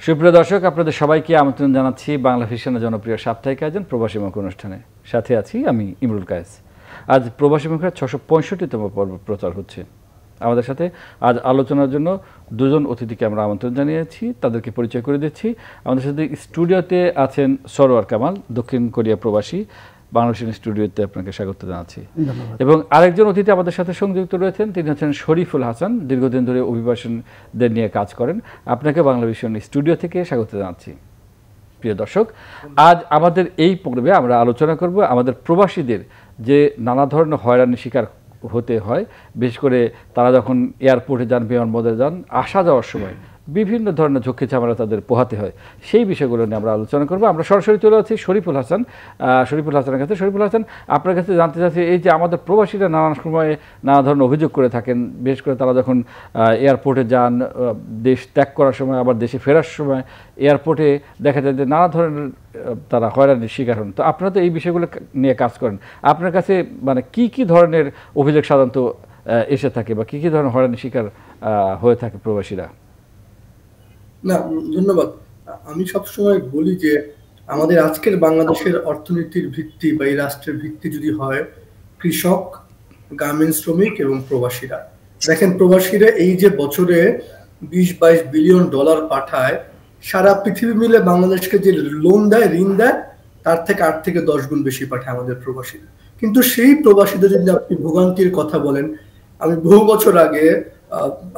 সুপ্রিয় দর্শক, আপনাদের সবাইকে আমন্ত্রণ জানাচ্ছি বাংলা ভিশনের জনপ্রিয় সাপ্তাহিক আয়োজন প্রবাসী মুখ অনুষ্ঠানে। সাথে আছি আমি ইমরুল কায়েস। আজ প্রবাসী মুখের 665তম পর্ব প্রচার হচ্ছে। আমাদের সাথে আজ আলোচনার জন্য দুজন অতিথিকে আমরা আমন্ত্রণ জানিয়েছি, তাদেরকে পরিচয় করে দিচ্ছি। আমাদের সাথে স্টুডিওতে আছেন সরোয়ার কামাল, দক্ষিণ কোরিয়া প্রবাসী। বাংলাদেশের স্টুডিওতে আপনাকে স্বাগত জানাচ্ছি। এবং আরেকজন অতিথি আমাদের সাথে সংযুক্ত রয়েছেন, তিনি হচ্ছেন শরীফুল হাসান, দীর্ঘদিন ধরে অভিবাসনদের নিয়ে কাজ করেন। আপনাকে বাংলাদেশের স্টুডিও থেকে স্বাগত জানাচ্ছি। প্রিয় দর্শক, আজ আমাদের এই পর্বে আমরা আলোচনা করব আমাদের প্রবাসীদের যে নানা ধরনের হয়রানির শিকার হতে হয়, বিশেষ করে তারা যখন এয়ারপোর্টে যান, বিমানবন্দরে যান, আসা যাওয়ার সময় বিভিন্ন ধরনের ঝক্কি ঝামেলা তাদের পোহাতে হয়, সেই বিষয়গুলো নিয়ে আমরা আলোচনা করব। আমরা সরাসরি চলে যাচ্ছি শরীফুল হাসানের কাছে। শরীফুল হাসান, আপনার কাছে জানতে চাচ্ছি, এই যে আমাদের প্রবাসীরা নানান সময়ে নানা ধরনের অভিযোগ করে থাকেন, বিশেষ করে তারা যখন এয়ারপোর্টে যান, দেশ ত্যাগ করার সময়, আবার দেশে ফেরার সময় এয়ারপোর্টে দেখা যায় যে নানা ধরনের তারা হয়রানির শিকার হন। তো আপনারা তো এই বিষয়গুলো নিয়ে কাজ করেন, আপনার কাছে মানে কি ধরনের অভিযোগ সাধারণত এসে থাকে বা কি ধরনের হয়রানির শিকার হয়ে থাকে প্রবাসীরা? না, ধন্যবাদ। আমি সবসময় বলি যে আমাদের আজকের বাংলাদেশের অর্থনীতির ভিত্তি বা এই রাষ্ট্রের ভিত্তি যদি হয় কৃষক, গার্মেন্টস শ্রমিক এবং প্রবাসীরা। দেখেন, প্রবাসীরা এই যে বছরে 20-22 বিলিয়ন ডলার পাঠায়, সারা পৃথিবী মিলে বাংলাদেশকে যে লোন দেয়, ঋণ দেয়, তার থেকে 8 থেকে 10 গুণ বেশি পাঠায় আমাদের প্রবাসীরা। কিন্তু সেই প্রবাসীদের যদি আপনি ভোগান্তির কথা বলেন, আমি বহু বছর আগে,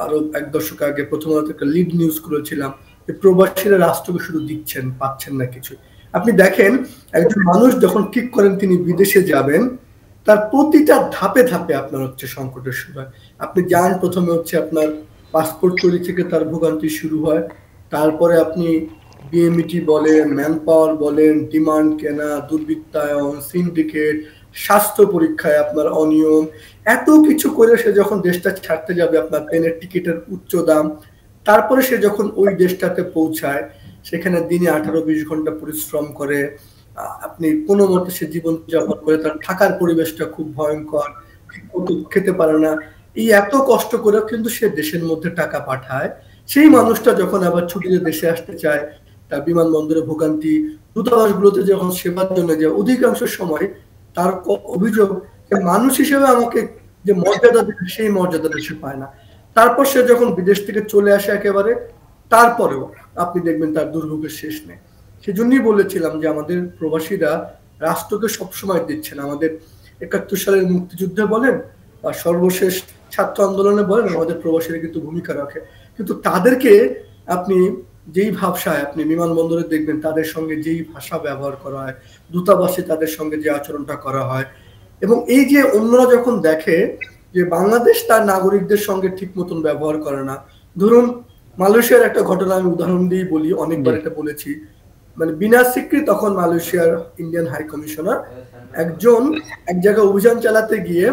আরো 1 দশক আগে, প্রথমত একটা লিড নিউজ করেছিলাম যে প্রবাসীরা রাষ্ট্রকে শুধু দিচ্ছেন, পাচ্ছেন না কিছু। আপনি দেখেন, একজন মানুষ যখন ঠিক করেন তিনি বিদেশে যাবেন, তার প্রতিটা ধাপে ধাপে আপনার হচ্ছে সংকটের শুরু হয়। আপনি যান, প্রথমে হচ্ছে আপনার পাসপোর্ট তৈরি থেকে তার ভোগান্তি শুরু হয়। তারপরে আপনি বিএমইটি বলেন, ম্যান পাওয়ার বলেন, ডিমান্ড কেনা, দুর্বৃত্তায়ন, সিন্ডিকেট, স্বাস্থ্য পরীক্ষায় আপনার অনিয়ম, এত কিছু করে সে যখন দেশটা ছাড়তে যাবে, আপনার প্লেনের টিকিটের উচ্চ দাম, তারপরে সে যখন ওই দেশটাতে পৌঁছায়, সেখানে দিনে 18-20 ঘন্টা পরিশ্রম করে, আপনি কোনো মতে সে জীবনযাপন করে, তার থাকার পরিবেশটা খুব ভয়ঙ্কর, ঠিকমতো খেতে পারে না। এই এত কষ্ট করেও কিন্তু সে দেশের মধ্যে টাকা পাঠায়। সেই মানুষটা যখন আবার ছুটিতে দেশে আসতে চায়, তার বিমানবন্দরে ভোগান্তি, দূতাবাসগুলোতে যখন সেবার জন্য যায়, অধিকাংশ সময় তার অভিযোগ যে মানুষ হিসেবে আমাকে যে মর্যাদা দেবে, সেই মর্যাদাটা সে পায় না। তারপর সে যখন বিদেশ থেকে চলে আসে একেবারে, তারপরেও আপনি দেখবেন তার দুর্ভোগের শেষ নেই। সেজন্যই বলেছিলাম যে আমাদের প্রবাসীরা রাষ্ট্রকে সবসময় দিচ্ছেন। আমাদের 71 সালের মুক্তিযুদ্ধে বলেন বা সর্বশেষ ছাত্র আন্দোলনে বলেন, আমাদের প্রবাসীরা কিন্তু ভূমিকা রাখে। কিন্তু তাদেরকে আপনি যেই ভাষায় আপনি বিমানবন্দরে দেখবেন, তাদের সঙ্গে যেই ভাষা ব্যবহার করা হয়, দূতাবাসে তাদের সঙ্গে যে আচরণটা করা হয়, এবং এই যে অন্যরা যখন দেখে যে বাংলাদেশ তার নাগরিকদের সঙ্গে ঠিক মতন ব্যবহার করে না। ধরুন, মালয়েশিয়ার একটা ঘটনা আমি উদাহরণ দিয়ে বলি, অনেকবার এটা বলেছি। মানে বিনা স্বীকৃতি তখন মালয়েশিয়ার ইন্ডিয়ান হাই কমিশনার একজন এক জায়গায় অভিযান চালাতে গিয়ে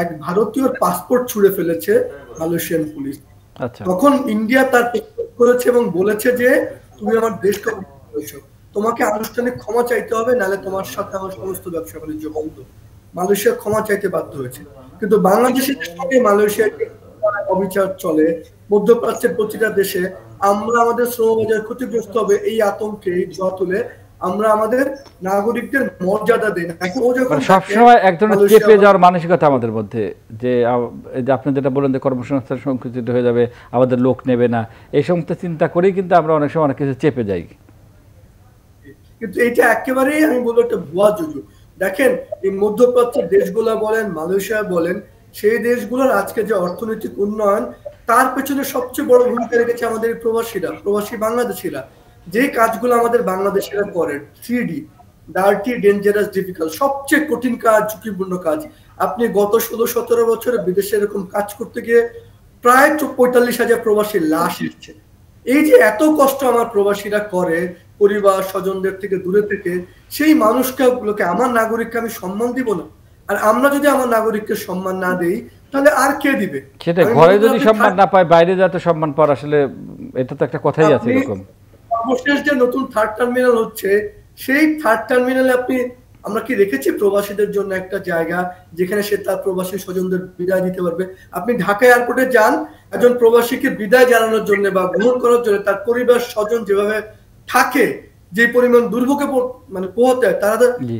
এক ভারতীয় পাসপোর্ট ছুঁড়ে ফেলেছে মালয়েশিয়ান পুলিশ। তখন ইন্ডিয়া তার করেছে এবং বলেছে যে তুমি আমার দেশকে করেছো, তোমাকে আনুষ্ঠানিক ক্ষমা চাইতে হবে, নাহলে তোমার সাথে আমার সমস্ত ব্যবসা বাণিজ্য বন্ধ। মালয়েশিয়া ক্ষমা চাইতে বাধ্য হয়েছে। কিন্তু বাংলাদেশের সঙ্গে মালয়েশিয়ার অবিচার চলে। মধ্যপ্রাচ্যের প্রতিটা দেশে আমরা আমাদের শ্রমবাজার ক্ষতিগ্রস্ত হবে এই আতঙ্কে, এই জোয়া তুলে আমরা আমাদের নাগরিকদের মর্যাদা দিই না। সবসময় এক ধরনের চেপে যাওয়ার মানসিকতা আমাদের মধ্যে, যে আপনি যেটা বলেন যে কর্মসংস্থান সংকুচিত হয়ে যাবে, আমাদের লোক নেবে না, এই সমস্ত চিন্তা করেই কিন্তু আমরা অনেক সময় অনেক কিছু চেপে যাই। কিন্তু এটা একেবারেই আমি বলবো একটা ভুয়া যুগ। দেখেন, এই মধ্যপ্রাচ্যের দেশগুলো বলেন, মালয়েশিয়া বলেন, সেই দেশগুলোর আজকে যে অর্থনৈতিক উন্নয়ন, তার পেছনে সবচেয়ে বড় ভূমিকা রেখেছে আমাদের প্রবাসীরা, প্রবাসী বাংলাদেশিরা। যে কাজগুলো আমাদের বাংলাদেশিরা করে, 3D, ডার্টি, ডেঞ্জারাস, ডিফিকাল্ট, সবচেয়ে কঠিন কাজ, ঝুঁকিপূর্ণ কাজ। আপনি গত 16-17 বছরে বিদেশে এরকম কাজ করতে গিয়ে প্রায় 45,000 প্রবাসীর লাশ এসছে। এই যে এত কষ্ট আমার প্রবাসীরা করে পরিবার স্বজনদের থেকে দূরে থেকে, সেই মানুষগুলোকে, আমার নাগরিককে আমি সম্মান দিব না? আর আমরা যদি আমার নাগরিককে সম্মান না দেই, তাহলে আর কে দিবে? সেটা ঘরে যদি সম্মান না পায়, বাইরে যাতে সম্মান পাওয়ার, আসলে এটা তো একটা কথাই আছে এরকম। সর্বশেষ যে নতুন 3rd টার্মিনাল হচ্ছে, সেই 3rd টার্মিনালে আপনি আমরা কি রেখেছি প্রবাসীদের জন্য একটা জায়গা যেখানে সে তার প্রবাসী স্বজনদের বিদায় দিতে পারবে? আপনি ঢাকা এয়ারপোর্টে যান, একজন প্রবাসীকে বিদায় জানানোর জন্য বা গ্রহণ করার জন্য তার পরিবার স্বজন যেভাবে থাকে, যে পরিমাণ দুর্ভোগে মানে পোহাতে হয়,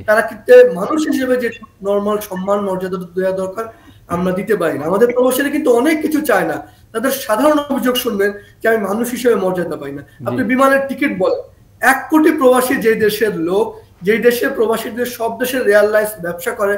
তারা কিন্তু মানুষ হিসেবে যে নর্মাল সম্মান মর্যাদা দেওয়া দরকার আমরা দিতে পারি না। আমাদের প্রবাসীরা কিন্তু অনেক কিছু চায় না, তাদের সাধারণ অভিযোগ শুনবেন যে আমি মানুষ হিসেবে মর্যাদা পাই না। আপনি বিমানের টিকিট বলেন, 1 কোটি প্রবাসী যে দেশের লোক, যেই দেশের প্রবাসীদের সব দেশের এয়ারলাইন্স ব্যবসা করে,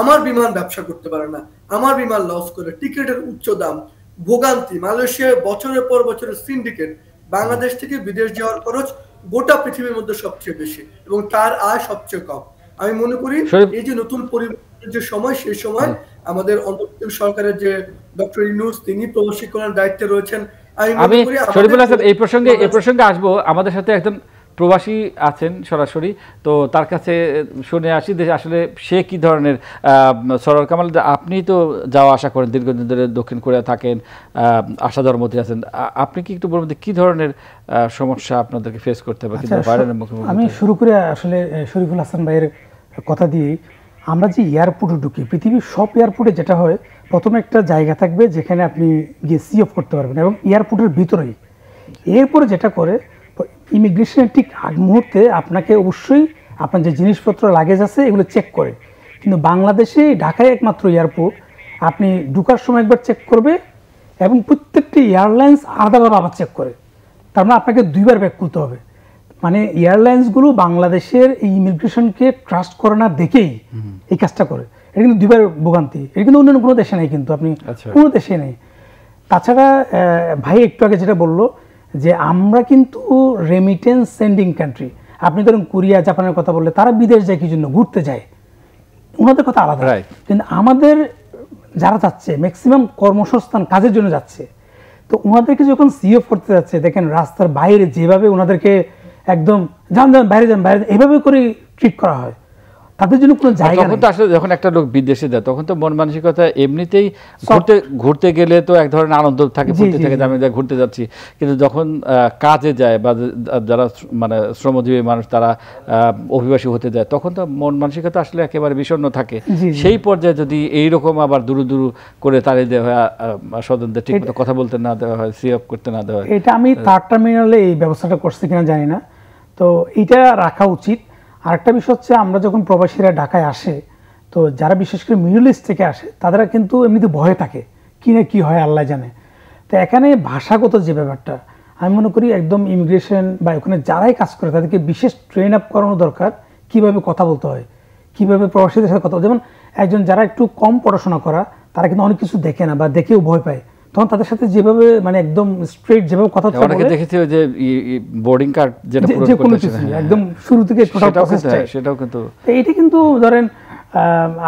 আমার বিমান ব্যবসা করতে পারে না, আমার বিমান লস করে, টিকিটের উচ্চ দাম, ভোগান্তি, মালয়েশিয়ায় বছরের পর বছরের সিন্ডিকেট, বাংলাদেশ থেকে বিদেশ যাওয়ার খরচ গোটা পৃথিবীর মধ্যে সবচেয়ে বেশি এবং তার আয় সবচেয়ে কম। আমি মনে করি এই যে নতুন পরিবর্তনের যে সময়, সেই সময় আমাদের অন্তর্বর্তী সরকারের যে ডক্টর ইউনূস, তিনি প্রবাসী কল্যাণ দায়িত্বে রয়েছেন। আমি শরীফুল হাসান এই প্রসঙ্গে আসবো। আমাদের সাথে একজন প্রবাসী আছেন সরাসরি, তো তার কাছে শুনে আসি যে আসলে সে কি ধরনের। সরওয়ার কামাল, আপনি তো যাওয়া আসা করেন, দীর্ঘদিন ধরে দক্ষিণ কোরিয়া থাকেন, আসা ধর্মতে আছেন, আপনি কি একটু বলবেন কি ধরনের সমস্যা আপনাদেরকে ফেস করতে হবে? আমি শুরু করে আসলে শরীফুল হাসান ভাইয়ের কথা দিয়েই, আমরা যে এয়ারপোর্টে ঢুকি, পৃথিবীর সব এয়ারপোর্টে যেটা হয়, প্রথমে একটা জায়গা থাকবে যেখানে আপনি গিয়ে সি অফ করতে পারবেন এবং এয়ারপোর্টের ভিতরেই। এরপরে যেটা করে ইমিগ্রেশনের ঠিক আগ মুহূর্তে আপনাকে অবশ্যই আপনার যে জিনিসপত্র লাগেজ আছে এগুলো চেক করে। কিন্তু বাংলাদেশে ঢাকায় একমাত্র এয়ারপোর্ট, আপনি ঢুকার সময় একবার চেক করবে এবং প্রত্যেকটি এয়ারলাইন্স আলাদাভাবে আবার চেক করে। তার মানে আপনাকে 2বার ব্যাগ খুলতে হবে। মানে এয়ারলাইন্সগুলো বাংলাদেশের এই ইমিগ্রেশনকে ট্রাস্ট করে না দেখেই এই কাজটা করে। এটা কিন্তু 2বার ভোগান্তি। এটা কিন্তু অন্যান্য কোনো দেশে নেই, কিন্তু আপনি কোনো দেশে নেই। তাছাড়া ভাই একটু আগে যেটা বললো যে আমরা কিন্তু রেমিটেন্স সেন্ডিং কান্ট্রি। আপনি ধরুন কোরিয়া, জাপানের কথা বললে, তারা বিদেশ যায় কি জন্য? ঘুরতে যায়, ওনাদের কথা আলাদা। কিন্তু আমাদের যারা যাচ্ছে ম্যাক্সিমাম কর্মসংস্থান, কাজের জন্য যাচ্ছে। তো ওনাদেরকে যখন সি অফ করতে যাচ্ছে, দেখেন রাস্তার বাইরে যেভাবে ওনাদেরকে একদম যান যান বাইরে যান বাইরে এভাবে করে ট্রিট করা হয়, তাদের জন্য কোনো জায়গা নেই। তখন তো আসলে যখন একটা লোক বিদেশে যায় তখন তো মন মানসিকতা এমনিতেই ঘুরতে গেলে তো এক ধরনের আনন্দ থাকে, ফুর্তি থাকে যে আমি ঘুরতে যাচ্ছি। কিন্তু যখন কাজে যায় বা যারা মানে শ্রমজীবী মানুষ তারা অভিবাসী হতে যায়, তখন তো মন মানসিকতা আসলে একেবারে বিষণ্ণ থাকে। সেই পর্যায়ে যদি এইরকম আবার দূর দূর করে তাড়িয়ে দেওয়া হয়, স্বজনদের ঠিক মতো কথা বলতে না দেওয়া হয়, সি অফ করতে না দেওয়া হয়, এটা আমি 3rd টার্মিনালে এই ব্যবস্থাটা করছে কিনা জানি না, তো এটা রাখা উচিত। আরেকটা বিষয় হচ্ছে, আমরা যখন প্রবাসীরা ঢাকায় আসে, তো যারা বিশেষ করে মিডল ইস্ট থেকে আসে তারা কিন্তু এমনিতে ভয়ে থাকে, কি না কি হয় আল্লাহ জানে। তো এখানে ভাষাগত যে ব্যাপারটা, আমি মনে করি একদম ইমিগ্রেশন বা ওখানে যারাই কাজ করে তাদেরকে বিশেষ ট্রেন আপ করানো দরকার, কিভাবে কথা বলতে হয়, কিভাবে প্রবাসীদের সাথে কথা। যেমন একজন যারা একটু কম পড়াশোনা করা, তারা কিন্তু অনেক কিছু দেখে না বা দেখেও ভয় পায়, তখন তাদের সাথে যেভাবে মানে একদম স্ট্রেট যেভাবে কথা বলে, অনেকে দেখেছি যে বোর্ডিং কার্ড যেটা পুরো করতে একদম শুরু থেকে টোটাল প্রসেসটা, সেটাও কিন্তু এটা কিন্তু ধরেন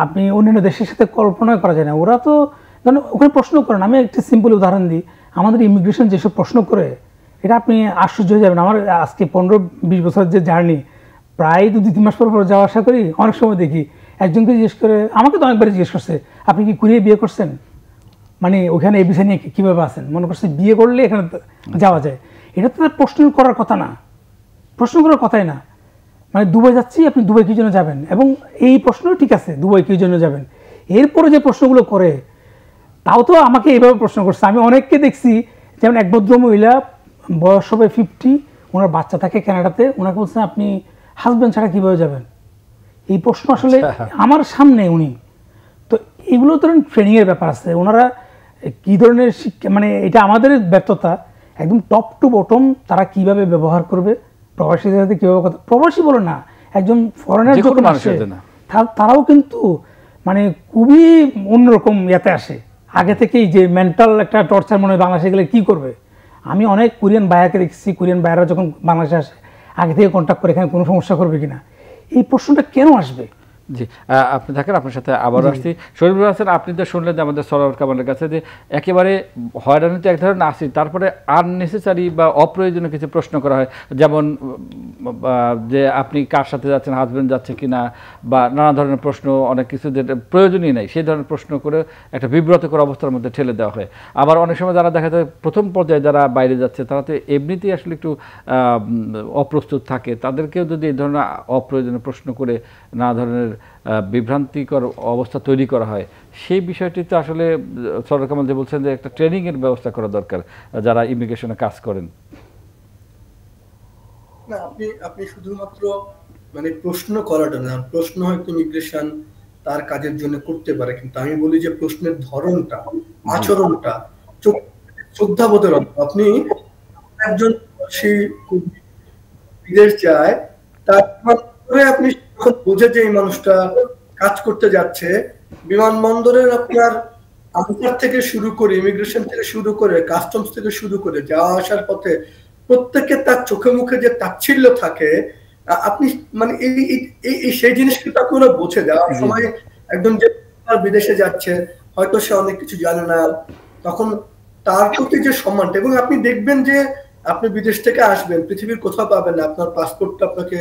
আপনি অন্যান্য দেশের সাথে কল্পনা করা যায় না। ওরা তো ধরেন ওখানে প্রশ্ন করেন, আমি একটা সিম্পল উদাহরণ দিই, আমাদের ইমিগ্রেশন যেসব প্রশ্ন করে, এটা আপনি আশ্চর্য হয়ে যাবেন। আমার আজকে 15-20 বছরের যে জার্নি, প্রায় 2-3 মাস পর যাওয়া আসা করি, অনেক সময় দেখি একজনকে জিজ্ঞেস করে, আমাকে তো অনেকবার জিজ্ঞেস করছে, আপনি কি কোরিয়ায় বিয়ে করছেন? মানে ওখানে এই বিষয় নিয়ে কীভাবে আছেন, মনে করছে বিয়ে করলে এখানে যাওয়া যায়। এটা তো প্রশ্ন করার কথা না, প্রশ্ন করার কথাই না। মানে দুবাই যাচ্ছি, আপনি দুবাই কী জন্য যাবেন? এবং এই প্রশ্ন ঠিক আছে, দুবাই কী জন্য যাবেন। এরপরে যে প্রশ্নগুলো করে, তাও তো আমাকে এইভাবে প্রশ্ন করছে। আমি অনেককে দেখছি, যেমন এক ভদ্রমহিলা, বয়স হবে 50, ওনার বাচ্চা থাকে কানাডাতে, ওনাকে বলছেন আপনি হাজব্যান্ড ছাড়া কীভাবে যাবেন? এই প্রশ্ন আসলে আমার সামনে উনি। তো এগুলো ধরেন ট্রেনিংয়ের ব্যাপার আছে, ওনারা কী ধরনের শিক্ষা, মানে এটা আমাদের ব্যর্থতা। একদম টপ টু বটম তারা কিভাবে ব্যবহার করবে, প্রবাসীদের সাথে কীভাবে কথা, প্রবাসী বলে না, একজন ফরেনার যখন আসে তারাও কিন্তু মানে খুবই অন্যরকম ইয়াতে আসে। আগে থেকেই যে মেন্টাল একটা টর্চার মনে হয় বাংলাদেশে গেলে কী করবে। আমি অনেক কোরিয়ান বায়ারকে দেখছি, কোরিয়ান বায়াররা যখন বাংলাদেশে আসে আগে থেকে কন্ট্যাক্ট করে এখানে কোনো সমস্যা করবে কিনা, এই প্রশ্নটা কেন আসবে। জি, আপনি থাকেন, আপনার সাথে আবার আসছি। শরীফুল হাসান, আপনি তো শুনলেন যে আমাদের সরওয়ার কামালের কাছে যে একেবারে হয়রানিতে এক ধরনের আসি, তারপরে আননেসেসারি বা অপ্রয়োজনীয় কিছু প্রশ্ন করা হয়, যেমন যে আপনি কার সাথে যাচ্ছেন, হাজব্যান্ড যাচ্ছে কিনা, বা নানা ধরনের প্রশ্ন, অনেক কিছু যেটা প্রয়োজনই নেই সেই ধরনের প্রশ্ন করে একটা বিব্রতকর অবস্থার মধ্যে ঠেলে দেওয়া হয়। আবার অনেক সময় যারা দেখা যায় প্রথম পর্যায়ে যারা বাইরে যাচ্ছে, তারা তো এমনিতেই আসলে একটু অপ্রস্তুত থাকে, তাদেরকেও যদি এই ধরনের অপ্রয়োজনীয় প্রশ্ন করে নানা ধরনের বিভ্রান্তিকর অবস্থা তৈরি করা হয়, সেই বিষয়টি তো আসলে সরকার কামাল যে বলছেন যে একটা ট্রেনিংয়ের ব্যবস্থা করা দরকার যারা ইমিগ্রেশনে কাজ করেন। না, আপনি শুধুমাত্র মানে প্রশ্ন করাটা না, প্রশ্ন হয়তো ইমিগ্রেশন তার কাজের জন্য করতে পারে, কিন্তু আমি বলি যে প্রশ্নের ধরনটা, আচরণটা, শ্রদ্ধাবোধের অভাব। আপনি একজন সেই বিদেশ যায়, তারপরে আপনি যখন বুঝে যে এই মানুষটা কাজ করতে যাচ্ছে, বিমানবন্দরের আপনার আনসার থেকে শুরু করে, ইমিগ্রেশন থেকে শুরু করে, কাস্টমস থেকে শুরু করে যাওয়া আসার পথে প্রত্যেকে তার চোখে মুখে যে তাচ্ছিল্য থাকে, আপনি মানে এই সেই জিনিস কিন্তু আপনারা বোঝে দেওয়ার সময় একজন যে বিদেশে যাচ্ছে, হয়তো সে অনেক কিছু জানে না, তখন তার প্রতি যে সম্মানটা, এবং আপনি দেখবেন যে আপনি বিদেশ থেকে আসবেন, পৃথিবীর কোথাও পাবেন না আপনার পাসপোর্টটা আপনাকে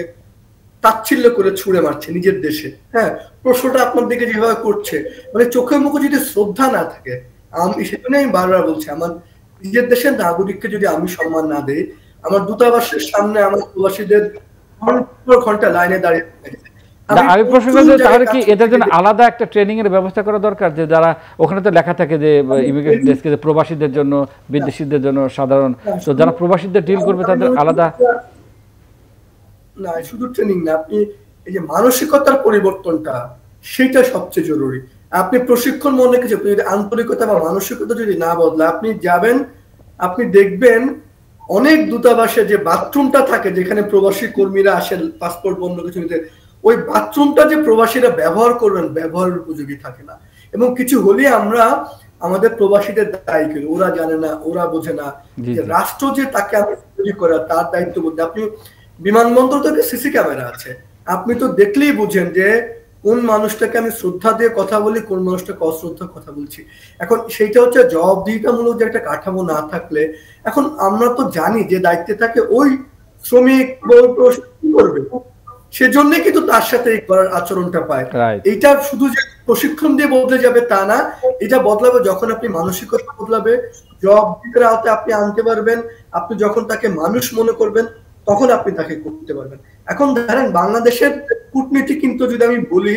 তাচ্ছিল্য করে ছুঁড়ে মারছে নিজের দেশে। হ্যাঁ, প্রশ্নটা আপনার দিকে যেভাবে করছে, মানে চোখে মুখে যদি শ্রদ্ধা না থাকে, আমি সেজন্যই আমি বারবার বলছি, আমার নিজের দেশের নাগরিককে যদি আমি সম্মান না দেই, আমার দূতাবাসের সামনে আমার প্রবাসীদের ঘন্টা লাইনে দাঁড়িয়ে থাকে। আমি প্রশ্ন করছি, তাহলে কি এটার জন্য আলাদা একটা ট্রেনিং এর ব্যবস্থা করা দরকার? যে যারা ওখানে তো লেখা থাকে যে ইমিগ্রেশন ডেস্কে যে প্রবাসীদের জন্য, বিদেশিদের জন্য সাধারণ, তো যারা প্রবাসীদের ডিল করবে তাদের আলাদা। না, শুধু ট্রেনিং না, আপনি এই যে মানসিকতার পরিবর্তনটা, সেটা সবচেয়ে জরুরি। আপনি প্রশিক্ষণ মনে কিছু, যদি আন্তরিকতা বা মানসিকতা যদি না বদলে, আপনি যাবেন, আপনি দেখবেন অনেক দূতাবাসে যে বাথরুমটা থাকে, যেখানে প্রবাসী কর্মীরা আসেন পাসপোর্ট বন্ধ কিছু নিতে, ওই বাথরুমটা যে প্রবাসীরা ব্যবহার করবেন, ব্যবহারের উপযোগী থাকে না। এবং কিছু হলে আমরা আমাদের প্রবাসীদের দায়ী করি, ওরা জানে না, ওরা বোঝে না যে রাষ্ট্র যে তাকে তৈরি করা, তার দায়িত্ব বলতে। আপনি বিমানবন্দর থেকে সিসি ক্যামেরা আছে, আপনি তো দেখলেই বুঝেন যে কোন মানুষটাকে আমি শ্রদ্ধা দিয়ে কথা বলি, কোন মানুষটাকে অশ্রদ্ধা কথা বলছি। এখন সেইটা হচ্ছে জবাবদিহিতামূলক যে একটা কাঠামো না থাকলে, এখন আমরা তো জানি যে দায়িত্বে থাকে ওই শ্রমিক করবে, সেজন্যই কিন্তু তার সাথে এই করার আচরণটা পায়। এইটা শুধু যে প্রশিক্ষণ দিয়ে বদলে যাবে তা না, এটা বদলাবে যখন আপনি মানসিকতা বদলাবে, জবাবদিহিতার আওতায় আপনি আনতে পারবেন, আপনি যখন তাকে মানুষ মনে করবেন, তখন আপনি তাকে করতে পারবেন। এখন ধরেন বাংলাদেশের কূটনীতি কিন্তু যদি আমি বলি,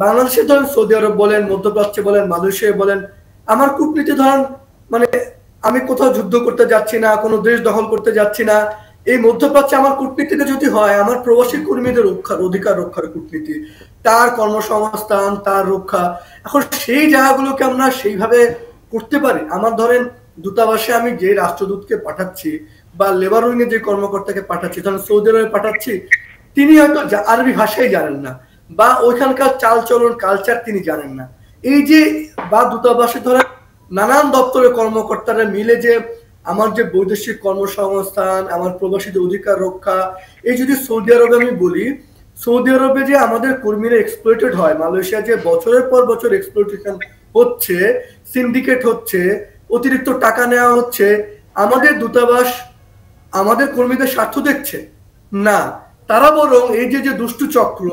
বাংলাদেশে ধরেন সৌদি আরব বলেন, মধ্যপ্রাচ্যে বলেন, মালয়েশিয়া বলেন, আমার কূটনীতি ধরেন মানে আমি কোথাও যুদ্ধ করতে যাচ্ছি না, কোনো দেশ দখল করতে যাচ্ছি না, এই মধ্যপ্রাচ্যে আমার কূটনীতিটা যদি হয় আমার প্রবাসী কর্মীদের অধিকার রক্ষার কূটনীতি, তার কর্মসংস্থান, তার রক্ষা, এখন সেই জায়গাগুলোকে আমরা সেইভাবে করতে পারি। আমার ধরেন দূতাবাসে আমি যে রাষ্ট্রদূতকে পাঠাচ্ছি বা লেবার উইংয়ে যে কর্মকর্তাকে পাঠাচ্ছি, ধরেন সৌদি আরবে পাঠাচ্ছি, তিনি হয়তো আরবি ভাষাই জানেন না, বা ওইখানকার চাল চলন কালচার তিনি জানেন না। এই যে বা দূতাবাসে ধরেন নানান দপ্তরের কর্মকর্তারা মিলে যে আমার যে বৈদেশিক কর্মসংস্থান, আমার প্রবাসীদের অধিকার রক্ষা, এই যদি সৌদি আরবে আমি বলি, সৌদি আরবে যে আমাদের কর্মীরা এক্সপ্লয়েটেড হয়, মালয়েশিয়া যে বছরের পর বছর এক্সপ্লয়েটেশন হচ্ছে, সিন্ডিকেট হচ্ছে, অতিরিক্ত টাকা নেওয়া হচ্ছে, আমাদের দূতাবাস আমাদের কর্মীদের স্বার্থ দেখছে না, তারা বরং এই যে দুষ্টু চক্র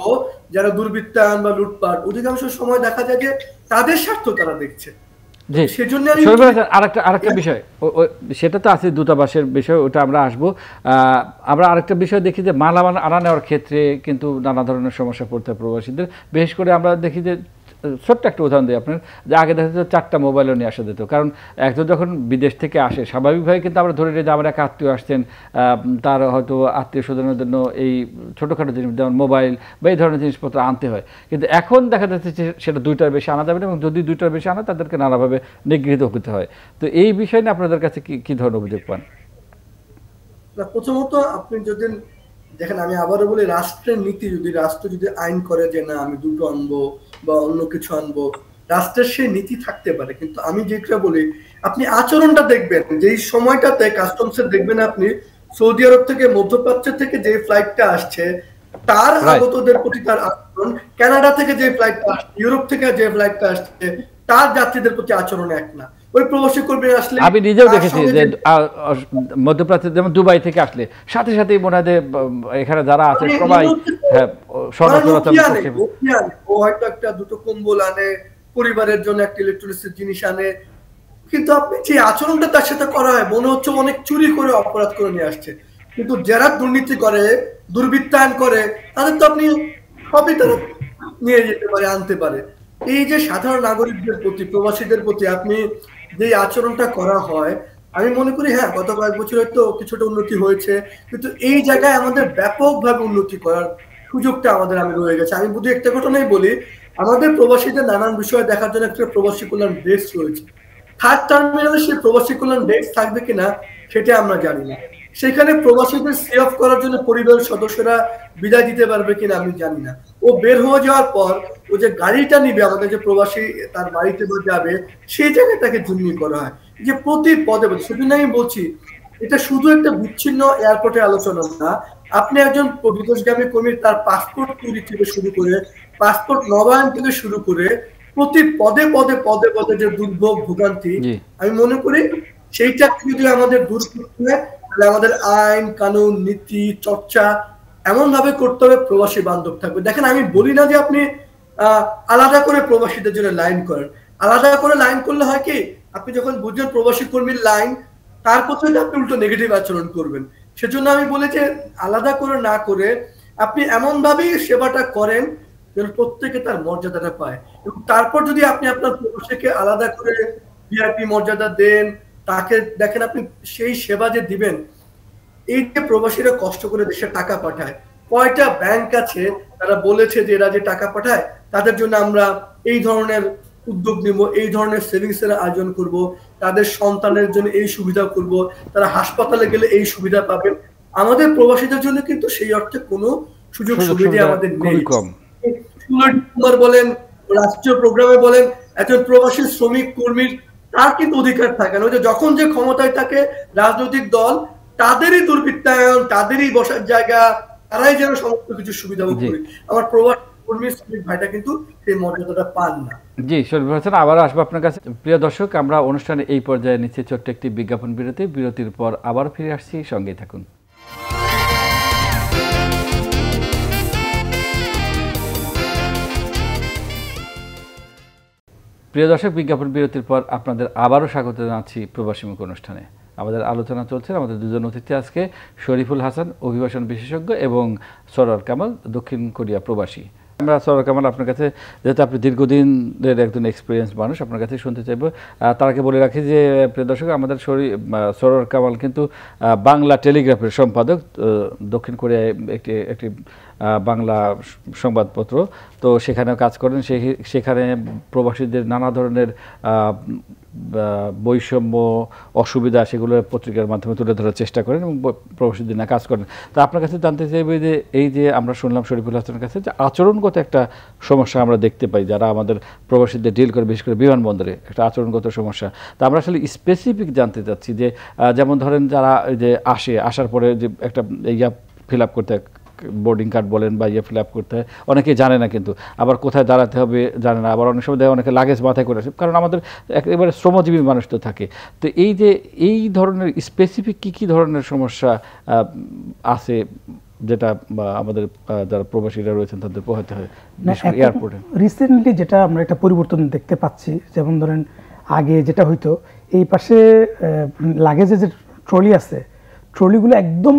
যারা দুর্বৃত্তায়ন বা লুটপাট, অধিকাংশ সময় দেখা যায় যে তাদের স্বার্থ তারা দেখছে। সেজন্য আরেকটা বিষয়, সেটা তো আছে দূতাবাসের বিষয়, ওটা আমরা আসবো। আমরা আরেকটা বিষয় দেখি যে মালামাল আনা নেওয়ার ক্ষেত্রে কিন্তু নানা ধরনের সমস্যা পড়তে হয় প্রবাসীদের। বিশেষ করে আমরা দেখি যে ছোট্ট একটা উদাহরণ দিই আপনার, যে আগে দেখা যেত 4টা মোবাইলও নিয়ে আসা যেত, কারণ একজন যখন বিদেশ থেকে আসে স্বাভাবিকভাবে কিন্তু আমরা ধরে নিই যে আমার এক আত্মীয় আসছেন, তার হয়তো আত্মীয় স্বজনের জন্য এই ছোটোখাটো জিনিস যেমন মোবাইল বা এই ধরনের জিনিসপত্র আনতে হয়। কিন্তু এখন দেখা যাচ্ছে যে সেটা 2টার বেশি আনা যাবে না, এবং যদি 2টার বেশি আনা তাদেরকে নানাভাবে নিগৃহীত হতে হয়। তো এই বিষয় নিয়ে আপনাদের কাছে কি ধরনের অভিযোগ পান? প্রথমত আপনি যদি দেখেন, আমি আবারও বলি, রাষ্ট্রের নীতি যদি রাষ্ট্র যদি আইন করে যে না আমি 2টো আনবো বা অন্য কিছু আনবো, রাষ্ট্রের সেই নীতি থাকতে পারে, কিন্তু আমি যেটা বলি আপনি আচরণটা দেখবেন, যেই সময়টাতে কাস্টমসের দেখবেন আপনি সৌদি আরব থেকে মধ্যপ্রাচ্য থেকে যে ফ্লাইটটা আসছে তার আগতদের প্রতি তার আচরণ, কানাডা থেকে যে ফ্লাইটটা আসছে, ইউরোপ থেকে যে ফ্লাইটটা আসছে তার যাত্রীদের প্রতি আচরণ এক না। ওই প্রবাসী কর্মী আসলে আমি নিজেও দেখেছি যে মধ্যপ্রাচ্য যেমন দুবাই থেকে আসলে সাথে সাথেই মনে হয় যে এখানে যারা আছে সবাই ও হয়তো একটা 2টো কম্বল আনে, পরিবারের জন্য একটা ইলেকট্রনিক্স জিনিস আনে, কিন্তু আপনি যে আচরণটা তার সাথে করা হয় মনে হচ্ছে অনেক চুরি করে অপরাধ করে নিয়ে আসছে। কিন্তু যারা দুর্নীতি করে, দুর্বৃত্তায়ন করে, তাদের তো আপনি সবই তারা নিয়ে যেতে পারে, আনতে পারে। এই যে সাধারণ নাগরিকদের প্রতি, প্রবাসীদের প্রতি আপনি যে আচরণটা করা হয়, আমি মনে করি হ্যাঁ গত কয়েক বছর হয়তো কিছুটা উন্নতি হয়েছে, কিন্তু এই জায়গায় আমাদের ব্যাপকভাবে উন্নতি করার সুযোগটা আমাদের আমি রয়ে গেছে। আমি বুঝি একটা ঘটনাই বলি, আমাদের প্রবাসীদের নানান বিষয় দেখার জন্য একটা প্রবাসী কল্যাণ ডেস্ক রয়েছে। থার্ড টার্মিনালে সেই প্রবাসী কল্যাণ ডেস্ক থাকবে কিনা সেটা আমরা জানি না। সেখানে প্রবাসীদের সে অফ করার জন্য পরিবারের সদস্যরা বিদায় দিতে পারবে কিনা আমি জানি না। ও বের হয়ে যাওয়ার পর ও যে গাড়িটা নিবে আমাদের যে প্রবাসী তার বাড়িতে যাবে, সেই জায়গায় তাকে জিম্মি করা হয়। যে প্রতি পদে পদে, সেদিন আমি বলছি এটা শুধু একটা বিচ্ছিন্ন এয়ারপোর্টের আলোচনা না, আপনি একজন বিদেশগামী কর্মীর তার পাসপোর্ট তৈরি থেকে শুরু করে, পাসপোর্ট নবায়ন থেকে শুরু করে প্রতি পদে পদে পদে পদে যে দুর্ভোগ ভোগান্তি, আমি মনে করি সেইটা যদি আমাদের দূর করতে হয় তাহলে আমাদের আইন কানুন নীতি চর্চা এমন ভাবে করতে হবে প্রবাসী বান্ধব থাকবে। দেখেন আমি বলি না যে আপনি আলাদা করে প্রবাসীদের জন্য লাইন করেন, আলাদা করে লাইন করলে হয় কি, আপনি যখন বুঝবেন প্রবাসী কর্মীর লাইন, তার প্রতি আপনি উল্টো নেগেটিভ আচরণ করবেন। সেজন্য আমি বলি যে আলাদা করে না করে আপনি এমন ভাবেই সেবাটা করেন যেন প্রত্যেকে তার মর্যাদাটা পায়। এবং তারপর যদি আপনি আপনার প্রবাসীকে আলাদা করে ভিআইপি মর্যাদা দেন, তাকে দেখেন আপনি সেই সেবা যে দিবেন, এই যে প্রবাসীরা কষ্ট করে দেশে টাকা পাঠায়, কয়টা ব্যাংক আছে তারা বলেছে যে এরা যে টাকা পাঠায় তাদের জন্য আমরা এই ধরনের উদ্যোগ নিব, এই ধরনের সেভিংস এর আয়োজন করব, তাদের সন্তানের জন্য এই সুবিধা করব, তারা হাসপাতালে গেলে এই সুবিধা পাবেন। আমাদের প্রবাসীদের জন্য কিন্তু সেই অর্থে কোনো সুযোগ সুবিধা আমাদের নেই। বলেন, রাষ্ট্রীয় প্রোগ্রামে বলেন, একজন প্রবাসী শ্রমিক কর্মীর তার কিন্তু অধিকার থাকে না। যখন যে ক্ষমতায় থাকে রাজনৈতিক দল, তাদেরই দুর্বৃত্তায়ন, তাদেরই বসার জায়গা, তারাই যেন সমস্ত কিছু সুবিধা ভোগ করে। আমার প্রবাসী কর্মী শ্রমিক ভাইটা কিন্তু সেই মর্যাদাটা পান না। জি শরীফুল হাসান, আবার আসবো আপনার কাছে। প্রিয় দর্শক, আমরা অনুষ্ঠানে এই পর্যায়ে নিচ্ছি ছোট্ট একটি বিজ্ঞাপন বিরতি। বিরতির পর আবার ফিরে আসছি, সঙ্গেই থাকুন। প্রিয় দর্শক, বিজ্ঞাপন বিরতির পর আপনাদের আবারও স্বাগত জানাচ্ছি প্রবাসীমুখ অনুষ্ঠানে। আমাদের আলোচনা চলছে। আমাদের দুজন অতিথি আজকে শরীফুল হাসান, অভিবাসন বিশেষজ্ঞ, এবং সরোয়ার কামাল, দক্ষিণ কোরিয়া প্রবাসী। আমরা সরোয়ার কামাল, আপনার কাছে যেহেতু আপনি দীর্ঘদিনের একজন এক্সপিরিয়েন্স মানুষ, আপনার কাছে শুনতে চাইব। তার আগে বলে রাখি যে প্রিয় দর্শক, আমাদের সরোয়ার কামাল কিন্তু বাংলা টেলিগ্রাফের সম্পাদক, দক্ষিণ কোরিয়ায় একটি বাংলা সংবাদপত্র, তো সেখানেও কাজ করেন। সেখানে প্রবাসীদের নানা ধরনের বৈষম্য অসুবিধা সেগুলো পত্রিকার মাধ্যমে তুলে ধরার চেষ্টা করেন এবং প্রবাসীদের না কাজ করেন। তো আপনার কাছে জানতে চাইবে যে এই যে আমরা শুনলাম শরীফুল হাসানের কাছে যে আচরণগত একটা সমস্যা আমরা দেখতে পাই যারা আমাদের প্রবাসীদের ডিল করে, বিশেষ করে বিমানবন্দরে একটা আচরণগত সমস্যা। তো আমরা আসলে স্পেসিফিক জানতে চাচ্ছি যে যেমন ধরেন যারা যে আসার পরে যে একটা ইয়া ফিল আপ করতে, বোর্ডিং কার্ড বলেন বা ইয়ে ফিল আপ করতে হয়, অনেকেই জানে না, কিন্তু আবার কোথায় দাঁড়াতে হবে জানে না, আবার অনেক সময় দেয় অনেকে লাগেজ মাথায় করে আসে, কারণ আমাদের একেবারে শ্রমজীবী মানুষ তো থাকে। তো এই যে এই ধরনের স্পেসিফিক কী ধরনের সমস্যা আছে যেটা আমাদের যারা প্রবাসীরা রয়েছেন তাদের পোহাতে হয় এয়ারপোর্টে? রিসেন্টলি যেটা আমরা একটা পরিবর্তন দেখতে পাচ্ছি, যেমন ধরেন আগে যেটা হইতো, এই পাশে লাগেজের যে ট্রলি আছে, ট্রলিগুলো একদম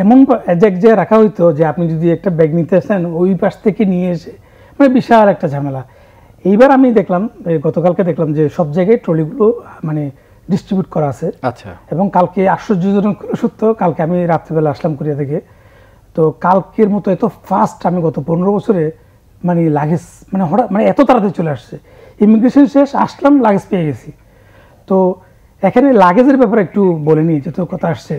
এমন এক জায়গায় রাখা হইতো যে আপনি যদি একটা ব্যাগ নিতে আসেন ওই পাশ থেকে নিয়ে এসে, মানে বিশাল একটা ঝামেলা। এইবার আমি দেখলাম, গতকালকে দেখলাম যে সব জায়গায় ট্রলিগুলো মানে ডিস্ট্রিবিউট করা আছে। আচ্ছা। এবং কালকে আশ্চর্যজনক সত্য, কালকে আমি রাত্রিবেলা আসলাম কোরিয়া থেকে, তো কালকের মতো এত ফাস্ট আমি গত 15 বছরে মানে লাগেজ মানে হঠাৎ মানে এত তাড়াতাড়ি চলে আসছে। ইমিগ্রেশন শেষ, আসলাম, লাগেজ পেয়ে গেছি। তো এখানে লাগেজের ব্যাপারে একটু বলে নিই, যেহেতু কথা আসছে,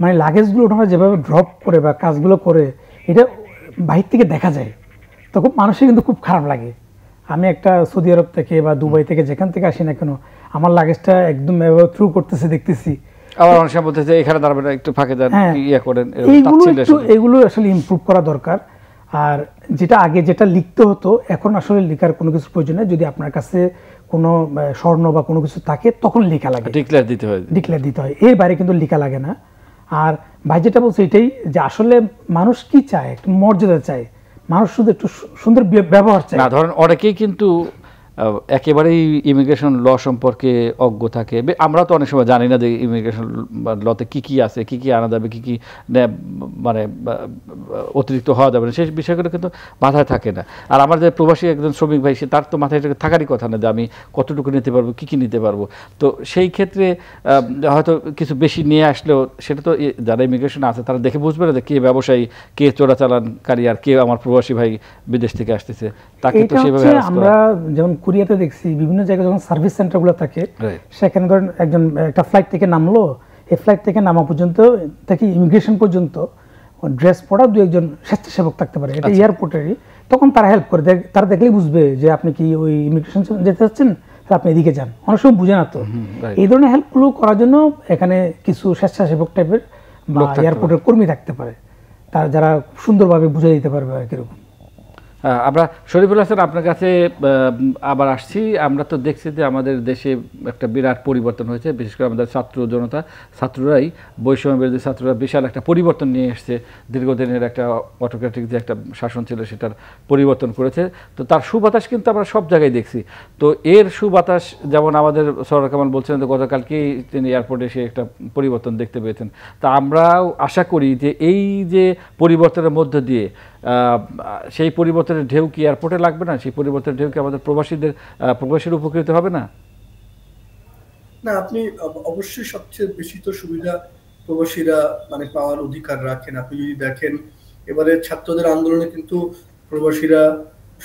মানে লাগেজগুলো ওনারা যেভাবে ড্রপ করে বা কাজগুলো করে, এটা বাহির থেকে দেখা যায়, তখন মানুষের কিন্তু খুব খারাপ লাগে। আমি একটা সৌদি আরব থেকে বা দুবাই থেকে যেখান থেকে আসি না কেন, আমার লাগেজটা একদম থ্রু করতেছে দেখতেছি, আবার অনেক সময় বলতেছে এখানে দাঁড়াবেন, একটু ফাঁকে যান, ইয়ে করেন। এইগুলো আসলে ইমপ্রুভ করা দরকার। আর যেটা আগে যেটা লিখতে হতো, এখন আসলে লেখার কোনো কিছু প্রয়োজন নেই। যদি আপনার কাছে কোনো স্বর্ণ বা কোনো কিছু থাকে তখন লেখা লাগে, ডিক্লেয়ার দিতে হয়, এর বাইরে কিন্তু লেখা লাগে না। আর ভাই যেটা বলছে এটাই, যে আসলে মানুষ কি চায়, একটু মর্যাদা চায়, মানুষ শুধু একটু সুন্দর ব্যবহার চায় না। ধরেন অনেকেই কিন্তু একেবারেই ইমিগ্রেশন ল সম্পর্কে অজ্ঞ থাকে। আমরা তো অনেক সময় জানি না যে ইমিগ্রেশন লতে কী কী আছে, কী কী আনা যাবে, কী কী মানে অতিরিক্ত হওয়া যাবে না, সেই বিষয়গুলো কিন্তু মাথায় থাকে না। আর আমার যে প্রবাসী একজন শ্রমিক ভাই, সে তার তো মাথায় থাকারই কথা না যে আমি কতটুকু নিতে পারবো, কী কী নিতে পারবো। তো সেই ক্ষেত্রে হয়তো কিছু বেশি নিয়ে আসলেও সেটা তো যারা ইমিগ্রেশন আছে তারা দেখে বুঝবে না যে কে ব্যবসায়ী, কে চোরাচালানকারী, আর কে আমার প্রবাসী ভাই বিদেশ থেকে আসতেছে, তাকে তো সেভাবে আমরা যেমন কোরিয়াতে দেখছি বিভিন্ন জায়গায় যখন সার্ভিস সেন্টারগুলো থাকে, সেখানে ধরেন একজন একটা ফ্লাইট থেকে নামলো, এই ফ্লাইট থেকে নামা পর্যন্ত থেকে ইমিগ্রেশন পর্যন্ত ড্রেস পরা দু একজন স্বেচ্ছাসেবক থাকতে পারে, এটা এয়ারপোর্টেরই। তখন তারা হেল্প করে, তারা দেখলেই বুঝবে যে আপনি কি ওই ইমিগ্রেশন যেতে চাচ্ছেন, আপনি এদিকে যান। অনেক সময় বুঝে না তো, এই ধরনের হেল্পগুলো করার জন্য এখানে কিছু স্বেচ্ছাসেবক টাইপের বা এয়ারপোর্টের কর্মী থাকতে পারে, তারা যারা সুন্দরভাবে বুঝিয়ে দিতে পারবে আর কিরকম। আমরা শরীফুল হাসান আপনার কাছে আবার আসছি। আমরা তো দেখছি যে আমাদের দেশে একটা বিরাট পরিবর্তন হয়েছে, বিশেষ করে আমাদের ছাত্র জনতা, ছাত্ররাই, বৈষম্য বিরোধী ছাত্ররা বিশাল একটা পরিবর্তন নিয়ে এসছে। দীর্ঘদিনের একটা অটোক্রেটিক যে একটা শাসন ছিল সেটার পরিবর্তন করেছে। তো তার সুবাতাস কিন্তু আমরা সব জায়গায় দেখছি। তো এর সুবাতাস যেমন আমাদের সরকার কামাল বলছেন যে গতকালকেই তিনি এয়ারপোর্টে এসে একটা পরিবর্তন দেখতে পেয়েছেন। তা আমরাও আশা করি যে এই যে পরিবর্তনের মধ্য দিয়ে সেই পরিবর্তনের ঢেউ কি এয়ারপোর্টে লাগবে না, সেই পরিবর্তনের ঢেউ কি আমাদের প্রবাসীর উপকৃত হবে না? না, আপনি অবশ্যই সবচেয়ে বেশি তো সুবিধা প্রবাসীরা মানে পাওয়ার অধিকার রাখেন। আপনি যদি দেখেন এবারে ছাত্রদের আন্দোলনে কিন্তু প্রবাসীরা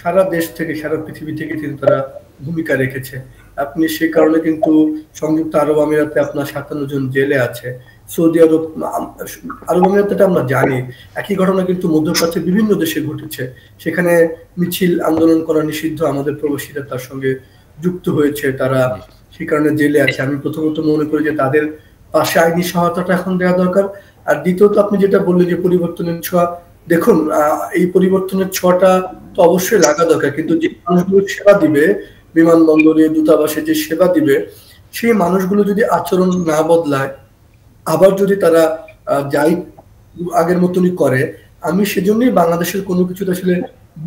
সারা দেশ থেকে, সারা পৃথিবী থেকে কিন্তু তারা ভূমিকা রেখেছে। আপনি সেই কারণে কিন্তু সংযুক্ত আরব আমিরাতে আপনার 57 জন জেলে আছে। সৌদি আরব, আরব আমিরাতে আমরা জানি একই ঘটনা কিন্তু মধ্যপ্রাচ্যের বিভিন্ন দেশে ঘটেছে। সেখানে মিছিল আন্দোলন করা নিষিদ্ধ, আমাদের প্রবাসীরা তার সঙ্গে যুক্ত হয়েছে, তারা সেই কারণে জেলে আছে। আমি প্রথমত মনে করি যে তাদের পাশে আইনি সহায়তাটা এখন দেওয়া দরকার। আর দ্বিতীয়ত আপনি যেটা বললেন যে পরিবর্তনের ছোঁয়া, দেখুন এই পরিবর্তনের ছোঁয়াটা তো অবশ্যই লাগা দরকার, কিন্তু যে মানুষগুলো সেবা দিবে, বিমানবন্দরে, দূতাবাসে যে সেবা দিবে, সেই মানুষগুলো যদি আচরণ না বদলায়, আবার যদি তারা যাই আগের মতনই করে, আমি সেজন্যই বাংলাদেশের কোনো কিছুতে আসলে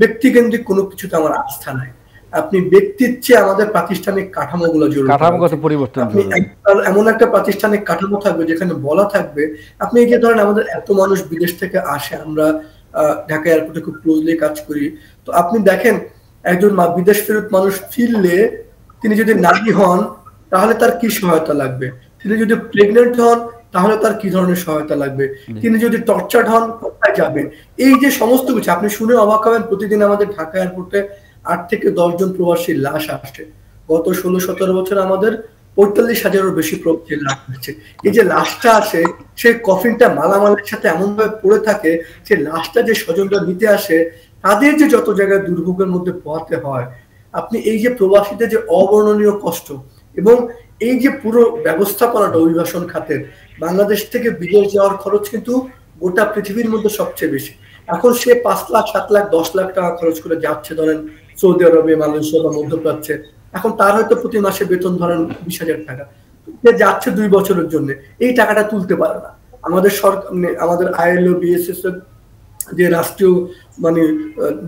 ব্যক্তিকেন্দ্রিক কোনো কিছুতে আমার আস্থা নাই। আপনি ব্যক্তির চেয়ে আমাদের প্রাতিষ্ঠানিক কাঠামোগুলো জরুরি, কাঠামোগত পরিবর্তন। এমন একটা প্রাতিষ্ঠানিক কাঠামো থাকবে যেখানে বলা থাকবে, আপনি এই যে ধরেন আমাদের এত মানুষ বিদেশ থেকে আসে, আমরা ঢাকা এয়ারপোর্টে খুব ক্লোজলি কাজ করি, তো আপনি দেখেন একজন বিদেশ ফেরত মানুষ ফিরলে তিনি যদি নারী হন তাহলে তার কি সহায়তা লাগবে, তিনি যদি প্রেগনেন্ট হন তাহলে তার কি ধরনের সহায়তা লাগবে, তিনি যদি টর্চার্ড হন কোথায় যাবেন, এই যে সমস্ত কিছু আপনি শুনে অবাক হবেন। প্রতিদিন আমাদের ঢাকা এয়ারপোর্টে 8 থেকে 10 জন প্রবাসী লাশ আসছে। গত 16-17 বছর আমাদের 45,000-এরও বেশি প্রবাসীর লাশ আসছে। এই যে লাশটা আসে, সেই কফিনটা মালামালের সাথে এমন ভাবে পড়ে থাকে, সে লাশটা যে স্বজনরা নিতে আসে তাদের যে যত জায়গায় দুর্ভোগের মধ্যে পোহাতে হয়, আপনি এই যে প্রবাসীদের যে অবর্ণনীয় কষ্ট এবং এই যে পুরো ব্যবস্থাপনাটা অভিবাসন খাতের, বাংলাদেশ থেকে বিদেশ যাওয়ার খরচ কিন্তু গোটা পৃথিবীর মধ্যে সবচেয়ে বেশি। এখন সে 5 লাখ, 7 লাখ, 10 লাখ টাকা খরচ করে যাচ্ছে ধরেন সৌদি আরবে, মালয়েশিয়া বা মধ্যপ্রাচ্যে, এখন তার হয়তো প্রতি মাসে বেতন ধরেন 20,000 টাকা, সে যাচ্ছে 2 বছরের জন্য, এই টাকাটা তুলতে পারে না। আমাদের সরকার, আমাদের আইএলও, বিএসএস যে রাষ্ট্রীয় মানে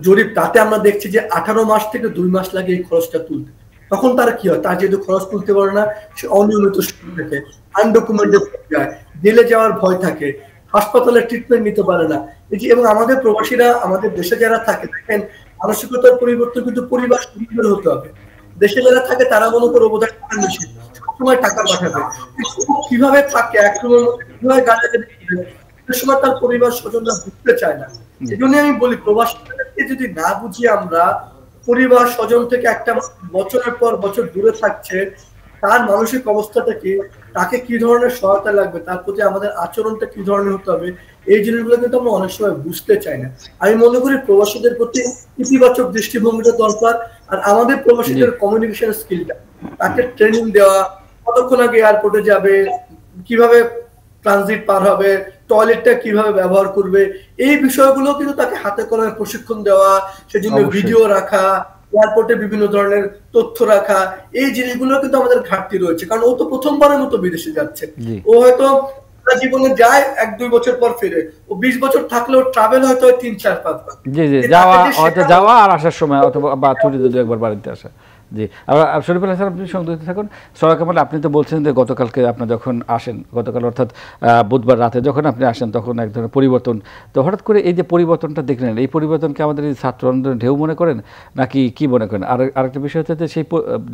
জরিপ, তাতে আমরা দেখছি যে 18 মাস থেকে 2 মাস লাগে এই খরচটা তুলতে। তখন তারা কি হয়, তার যেহেতু খরচ তুলতে পারে না, সে অনিয়মিত থাকে, আনডকুমেন্টেড যায়, জেলে যাওয়ার ভয় থাকে, হাসপাতালে ট্রিটমেন্ট নিতে পারে না। এবং আমাদের প্রবাসীরা আমাদের দেশে যারা থাকে, দেখেন মানসিকতার পরিবর্তন কিন্তু পরিবার সুন্দর হতে হবে। দেশে যারা থাকে তারা মনে করে বোধহয় টাকা নিষেধ, সবসময় টাকা পাঠাবে, কিভাবে থাকে এক রুমের মধ্যে, কিভাবে গাড়ি সময় তার পরিবার স্বজনরা বুঝতে চায় না। এই জন্য আমি বলি প্রবাসীদেরকে যদি না বুঝি আমরা, পরিবার স্বজন থেকে একটা বছরের পর বছর দূরে থাকছে, তার মানসিক অবস্থাটা কি, তাকে কি ধরনের সহায়তা লাগবে, তার প্রতি আমাদের আচরণটা কি ধরনের হতে হবে, এই জিনিসগুলো কিন্তু আমরা অনেক সময় বুঝতে চাই না। আমি মনে করি প্রবাসীদের প্রতি ইতিবাচক দৃষ্টিভঙ্গিটা দরকার। আর আমাদের প্রবাসীদের কমিউনিকেশন স্কিলটা, তাকে ট্রেনিং দেওয়া, কতক্ষণ আগে এয়ারপোর্টে যাবে, কিভাবে ট্রানজিট পার হবে, টয়লেটটা কিভাবে ব্যবহার করবে, এই বিষয়গুলো কিন্তু তাকে হাতে কলমে প্রশিক্ষণ দেওয়া, সেজন্য ভিডিও রাখা, এয়ারপোর্টে বিভিন্ন ধরনের তথ্য রাখা, এই জিনিসগুলো কিন্তু আমাদের ঘাটতি রয়েছে। কারণ ও তো প্রথমবারের মতো বিদেশে যাচ্ছে, ও হয়তো জীবনে যায় 1-2 বছর পর ফিরে, ও 20 বছর থাকলেও ট্রাভেল হয়তো 3-4-5 বার, জি জি, যাওয়া আর আসার সময়, অথবা বা ছুটিতে 2-1 বার বাড়িতে আসা। জি, আবার শরীফুল হাসান আপনি সংযুক্ত থাকুন। সরার কামাল, আপনি তো বলছেন যে গতকালকে আপনি যখন আসেন, গতকাল অর্থাৎ বুধবার রাতে যখন আপনি আসেন তখন এক ধরনের পরিবর্তন, তো হঠাৎ করে এই যে পরিবর্তনটা দেখলেন, এই পরিবর্তনকে আমাদের এই ছাত্র আন্দোলনের ঢেউ মনে করেন নাকি কি মনে করেন? আর আরেকটা বিষয় হচ্ছে যে সেই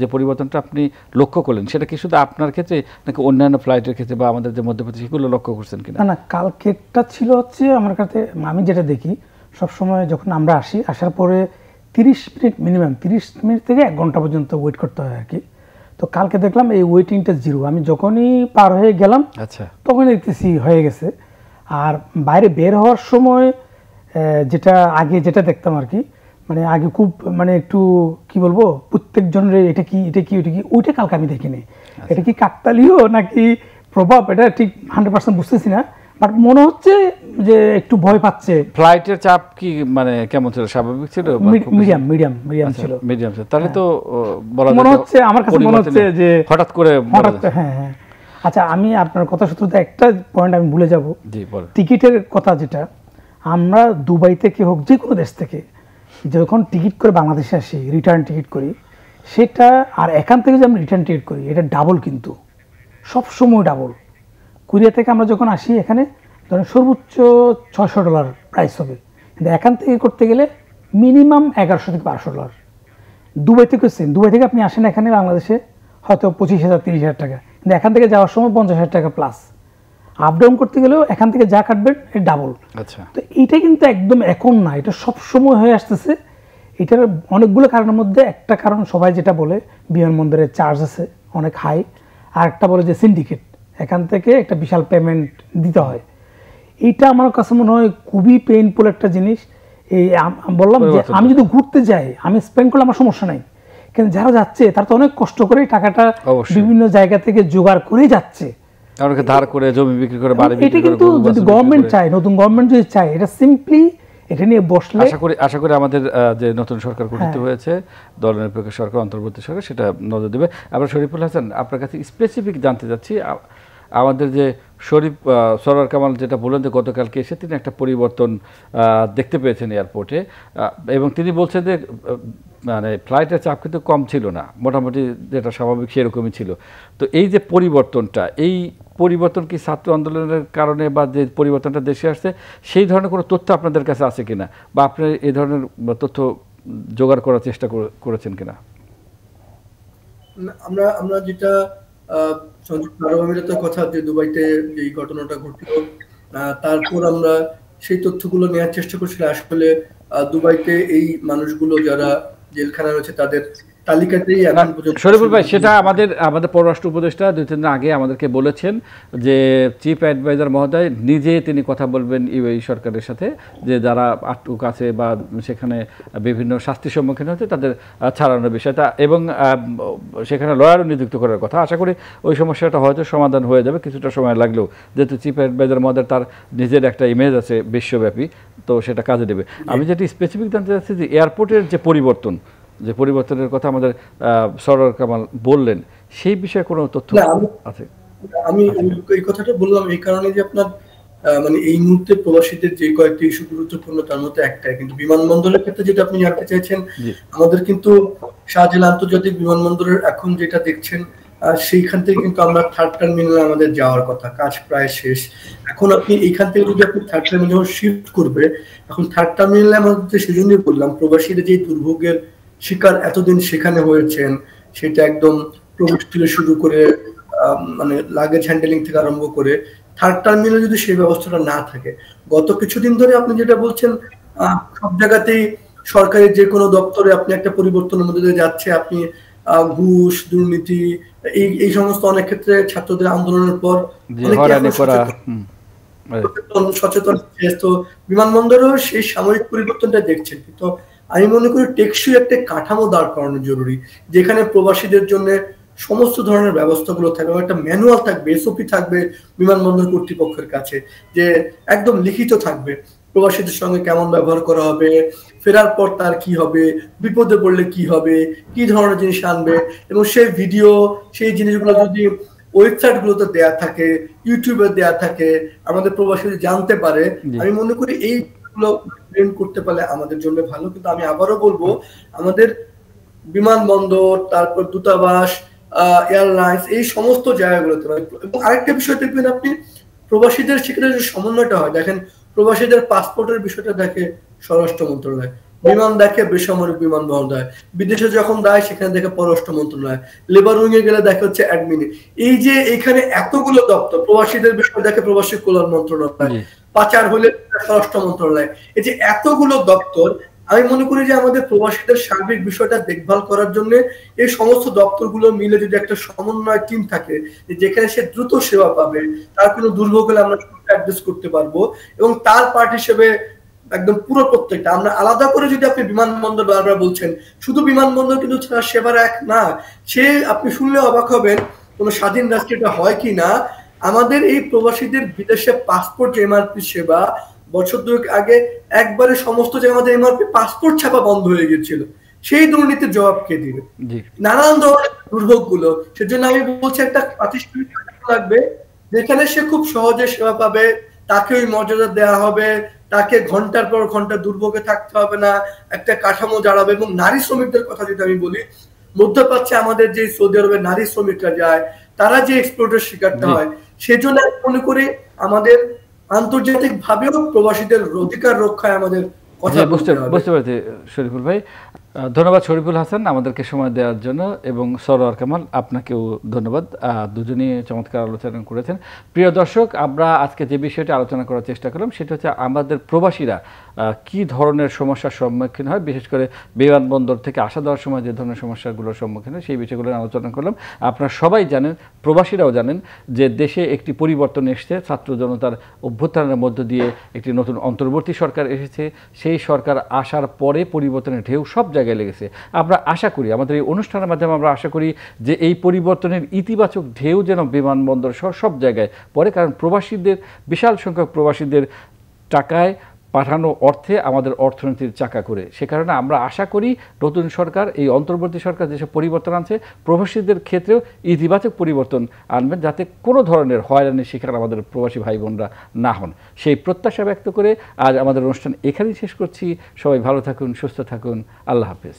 যে পরিবর্তনটা আপনি লক্ষ্য করলেন সেটা কি শুধু আপনার ক্ষেত্রে নাকি অন্যান্য ফ্লাইটের ক্ষেত্রে বা আমাদের যে মধ্যপ্রদেশ সেগুলো লক্ষ্য করছেন কিনা? না না, কালকেরটা ছিল হচ্ছে আমার কাছে, আমি যেটা দেখি সবসময় যখন আমরা আসি, আসার পরে 30 মিনিট মিনিমাম 30 মিনিট থেকে 1 ঘন্টা পর্যন্ত ওয়েট করতে হয় আর কি। তো কালকে দেখলাম এই ওয়েটিংটা জিরো। আমি যখনই পার হয়ে গেলাম আচ্ছা, তখন দেখতেছি হয়ে গেছে। আর বাইরে বের হওয়ার সময় যেটা আগে যেটা দেখতাম আর কি, মানে আগে খুব মানে একটু কি বলবো, প্রত্যেকজনের এটা কি এটা কি ওইটা কি, ওইটা কালকে আমি দেখিনি। এটা কি কাকতালীয় নাকি প্রভাব, এটা ঠিক 100% বুঝতেছি না, বাট মনে হচ্ছে যে একটু ভয় পাচ্ছে। ফ্লাইটের চাপ কি মানে কেমন ছিল, স্বাভাবিক ছিল? মিডিয়াম মিডিয়াম মিডিয়াম ছিল, মিডিয়াম ছিল, তাহলে তো বলা মনে হচ্ছে, আমার কাছে মনে হচ্ছে যে হঠাৎ করে হ্যাঁ হ্যাঁ। আচ্ছা, আমি আপনার কথা সূত্রে একটা পয়েন্ট আমি ভুলে যাব, জি বলেন। টিকিটের কথা, যেটা আমরা দুবাই থেকে হোক যে কোনো দেশ থেকে যখন টিকিট করে বাংলাদেশে আসি, রিটার্ন টিকিট করি, সেটা আর এখান থেকে যে আমরা রিটার্ন টিকিট করি এটা ডাবল, কিন্তু সবসময় ডাবল। কোরিয়া থেকে আমরা যখন আসি এখানে ধরেন সর্বোচ্চ $600 প্রাইস হবে, কিন্তু এখান থেকে করতে গেলে মিনিমাম $1100 থেকে $1200। দুবাই থেকে সেম, দুবাই থেকে আপনি আসেন এখানে বাংলাদেশে হয়তো 25,000 30,000 টাকা, কিন্তু এখান থেকে যাওয়ার সময় 50,000 টাকা প্লাস। আপ ডাউন করতে গেলেও এখান থেকে যা কাটবেন এটা ডাবল। আচ্ছা, তো এইটা কিন্তু একদম এখন না, এটা সব সময় হয়ে আসতেছে। এটার অনেকগুলো কারণের মধ্যে একটা কারণ সবাই যেটা বলে, বিমানবন্দরের চার্জ আছে অনেক হাই, আর একটা বলে যে সিন্ডিকেট, এখান থেকে একটা বিশাল পেমেন্ট দিতে হয়। এইটা আমার কাছে মনে হয় খুবই পেইনফুল একটা জিনিস। এই বললাম যে আমি যদি ঘুরতে যাই, আমি স্পেন্ড করলে আমার সমস্যা নাই, কিন্তু যারা যাচ্ছে তারা তো অনেক কষ্ট করে টাকাটা বিভিন্ন জায়গা থেকে জোগাড় করে যাচ্ছে, অনেকে ধার করে জমি বিক্রি করে বাড়ি বিক্রি করে। এটা কিন্তু যদি গভর্নমেন্ট চায়, নতুন গভর্নমেন্ট যদি চায়, এটা সিম্পলি এটা নিয়ে বসলে আশা করি আমাদের যে নতুন সরকার গঠিত হয়েছে, দলনিরপেক্ষ সরকার, অন্তর্বর্তী সরকার, সেটা নজর দেবে। আমরা শরীফুল হাসান আপনার কাছে স্পেসিফিক জানতে চাচ্ছি, আমাদের যে সরার কামাল যেটা বললেন যে গতকালকে এসে তিনি একটা পরিবর্তন দেখতে পেয়েছেন এয়ারপোর্টে, এবং তিনি বলছেন যে মানে ফ্লাইটের চাপ কিন্তু কম ছিল না, মোটামুটি যেটা স্বাভাবিক সেরকমই ছিল। তো এই যে পরিবর্তনটা, এই পরিবর্তন কি ছাত্র আন্দোলনের কারণে বা যে পরিবর্তনটা দেশে আসছে সেই ধরনের কোনো তথ্য আপনাদের কাছে আছে কিনা, বা আপনি এই ধরনের তথ্য জোগাড় করার চেষ্টা করেছেন কিনা? আমরা যেটা সংযুক্ত আরব আমিরাতের কথা, যে দুবাইতে যে ঘটনাটা ঘটলো, তারপর আমরা সেই তথ্যগুলো নেওয়ার চেষ্টা করছি। আসলে দুবাইতে এই মানুষগুলো যারা জেলখানায় রয়েছে তাদের তালিকাতেই এখন পর্যন্ত শরীফুল ভাই, সেটা আমাদের পররাষ্ট্র উপদেষ্টা 2-3 দিন আগে আমাদেরকে বলেছেন যে চিফ অ্যাডভাইজার মহোদয় নিজে তিনি কথা বলবেন ইউএই সরকারের সাথে, যে যারা আটক আছে বা সেখানে বিভিন্ন শাস্তির সম্মুখীন হচ্ছে তাদের ছাড়ানোর বিষয়টা, এবং সেখানে লয়ারও নিযুক্ত করার কথা। আশা করি ওই সমস্যাটা হয়তো সমাধান হয়ে যাবে, কিছুটা সময় লাগলেও, যেহেতু চিফ অ্যাডভাইজার মহোদয় তার নিজের একটা ইমেজ আছে বিশ্বব্যাপী, তো সেটা কাজে দেবে। আমি যেটি স্পেসিফিক জানতে চাচ্ছি যে এয়ারপোর্টের যে পরিবর্তনের কথা আমাদের সরওয়ার কামাল বললেন, সেই বিষয়ে কোনো তথ্য আছে? আমি এই কথাটা বললাম এই কারণে যে আপনার মানে এই মুহূর্তে প্রবাসীদের যে কয়েকটি ইস্যু গুরুত্বপূর্ণ, তার মধ্যে একটাই কিন্তু বিমানবন্দরের ক্ষেত্রে যেটা আপনি জানতে চাইছেন, আমাদের কিন্তু শাহজালাল আন্তর্জাতিক বিমানবন্দরের এখন যেটা দেখছেন সেইখান থেকে কিন্তু আমরা থার্ড টার্মিনালে আমাদের যাওয়ার কথা, কাজ প্রায় শেষ। এখন আপনি এইখান থেকে যদি আপনি থার্ড টার্মিনালে যখন শিফট করবে, এখন থার্ড টার্মিনালে আমাদের সেজন্যই বললাম, প্রবাসীরা যে দুর্ভোগের শিকার এতদিন সেখানে হয়েছেন, সেটা একদম প্রবেশ থেকে শুরু করে মানে লাগেজ হ্যান্ডেলিং থেকে আরম্ভ করে থার্ড টার্মিনালে যদি সেই ব্যবস্থাটা না থাকে, গত কিছুদিন ধরে আপনি যেটা বলছেন সব জায়গাতেই সরকারের যে কোনো দপ্তরে আপনি একটা পরিবর্তনের মধ্যে দিয়ে যাচ্ছে, আপনি ঘুষ দুর্নীতি এই সমস্ত অনেক ক্ষেত্রে ছাত্রদের আন্দোলনের পর সচেতন, তো বিমানবন্দরেও সেই সাময়িক পরিবর্তনটা দেখছেন। কিন্তু আমি মনে করি টেকসই একটা কাঠামো দাঁড় করানো জরুরি, যেখানে প্রবাসীদের জন্য সমস্ত ধরনের ব্যবস্থাগুলো থাকবে, একটা ম্যানুয়াল থাকবে, এসওপি থাকবে বিমানবন্দর কর্তৃপক্ষের কাছে, যে একদম লিখিত থাকবে প্রবাসীদের সঙ্গে কেমন ব্যবহার করা হবে, ফেরার পর তার কি হবে, বিপদে পড়লে কি হবে, কি ধরনের জিনিস আনবে, এবং সেই ভিডিও সেই জিনিসগুলো যদি ওয়েবসাইট গুলোতে দেয়া থাকে, ইউটিউবে দেয়া থাকে, আমাদের প্রবাসীদের জানতে পারে, আমি মনে করি এইগুলো করতে পারলে আমাদের জন্য ভালো। কিন্তু আমি আবারও বলবো, আমাদের বিমানবন্দর, তারপর দূতাবাস, এয়ারলাইন্স, এই সমস্ত জায়গাগুলোতে। এবং আরেকটা বিষয় দেখবেন আপনি, প্রবাসীদের সেখানে যে সমন্বয়টা হয়, দেখেন প্রবাসীদের পাসপোর্টের বিষয়টা দেখে স্বরাষ্ট্র মন্ত্রণালয়, বিমান দেখে বেসামরিক বিমান বন্দর, বিদেশে যখন দেয় সেখানে দেখে পররাষ্ট্র মন্ত্রণালয়, লেবার উইং এ গেলে দেখে হচ্ছে অ্যাডমিন। এই যে এখানে এতগুলো দপ্তর, প্রবাসীদের বিষয় দেখে প্রবাসী কল্যাণ মন্ত্রণালয়, পাচার হলে স্বরাষ্ট্র মন্ত্রণালয়, এই যে এতগুলো দপ্তর, আমি মনে করি যে আমাদের প্রবাসীদের সার্বিক বিষয়টা দেখভাল করার জন্য এই সমস্ত দপ্তরগুলো মিলে যদি একটা সমন্বয় টিম থাকে, যেখানে সে দ্রুত সেবা পাবে, তার কোনো দুর্ভোগ হলে আমরা অ্যাড্রেস করতে পারবো, এবং তার পার্ট হিসেবে একদম পুরো প্রত্যেকটা আমরা আলাদা করে, যদি আপনি বিমানবন্দর বারবার বলছেন, শুধু বিমানবন্দর কিন্তু সেবার এক না, সে আপনি শুনলে অবাক হবেন কোনো স্বাধীন রাষ্ট্রে এটা হয় কি না। আমাদের এই প্রবাসীদের বিদেশে পাসপোর্ট এমআরপি সেবা বছর দুয়েক আগে একবারে সমস্ত জায়গায় আমাদের এমআরপি পাসপোর্ট ছাপা বন্ধ হয়ে গেছিল। সেই দুর্নীতির জবাব কে দিবে? নানান ধরনের দুর্ভোগ গুলো। সেজন্য আমি বলছি একটা প্রাতিষ্ঠানিক লাগবে যেখানে সে খুব সহজে সেবা পাবে, তাকে ওই মর্যাদা দেওয়া হবে, তাকে ঘন্টার পর ঘন্টা দুর্ভোগে থাকতে হবে না, একটা কাঠামো দাঁড়াবে। এবং নারী শ্রমিকদের কথা যদি আমি বলি, মধ্যপ্রাচ্যে আমাদের যে সৌদি আরবের নারী শ্রমিকরা যায়, তারা যে এক্সপ্লোরের শিকারটা হয়, সেজন্য আমি মনে করি আমাদের আন্তর্জাতিক ভাবেও প্রবাসীদের অধিকার রক্ষায় আমাদের কথা বুঝতে পারছি শরীফুল ভাই। ধন্যবাদ শরীফুল হাসান আমাদেরকে সময় দেওয়ার জন্য, এবং সরোয়ার কামাল আপনাকেও ধন্যবাদ, দুজনই চমৎকার আলোচনা করেছেন। প্রিয় দর্শক, আমরা আজকে যে বিষয়টি আলোচনা করার চেষ্টা করলাম সেটা হচ্ছে আমাদের প্রবাসীরা কি ধরনের সমস্যার সম্মুখীন হয়, বিশেষ করে বিমানবন্দর থেকে আসা দেওয়ার সময় যে ধরনের সমস্যাগুলোর সম্মুখীন হয় সেই বিষয়গুলো আলোচনা করলাম। আপনারা সবাই জানেন, প্রবাসীরাও জানেন যে দেশে একটি পরিবর্তন এসেছে, ছাত্র জনতার অভ্যুত্থানের মধ্য দিয়ে একটি নতুন অন্তর্বর্তী সরকার এসেছে। সেই সরকার আসার পরে পরিবর্তনের ঢেউ সব জায়গায় লেগেছে। আমরা আশা করি, আমাদের এই অনুষ্ঠানের মাধ্যমে আমরা আশা করি যে এই পরিবর্তনের ইতিবাচক ঢেউ যেন বিমানবন্দর সহ সব জায়গায় পড়ে, কারণ প্রবাসীদের, বিশাল সংখ্যক প্রবাসীদের টাকায় পাঠানো অর্থে আমাদের অর্থনীতির চাকা করে। সে কারণে আমরা আশা করি নতুন সরকার, এই অন্তর্বর্তী সরকার যেসব পরিবর্তন আনছে, প্রবাসীদের ক্ষেত্রেও ইতিবাচক পরিবর্তন আনবেন, যাতে কোনো ধরনের হয়রানির শিকার আমাদের প্রবাসী ভাই বোনরা না হন। সেই প্রত্যাশা ব্যক্ত করে আজ আমাদের অনুষ্ঠান এখানেই শেষ করছি। সবাই ভালো থাকুন, সুস্থ থাকুন, আল্লাহ হাফেজ।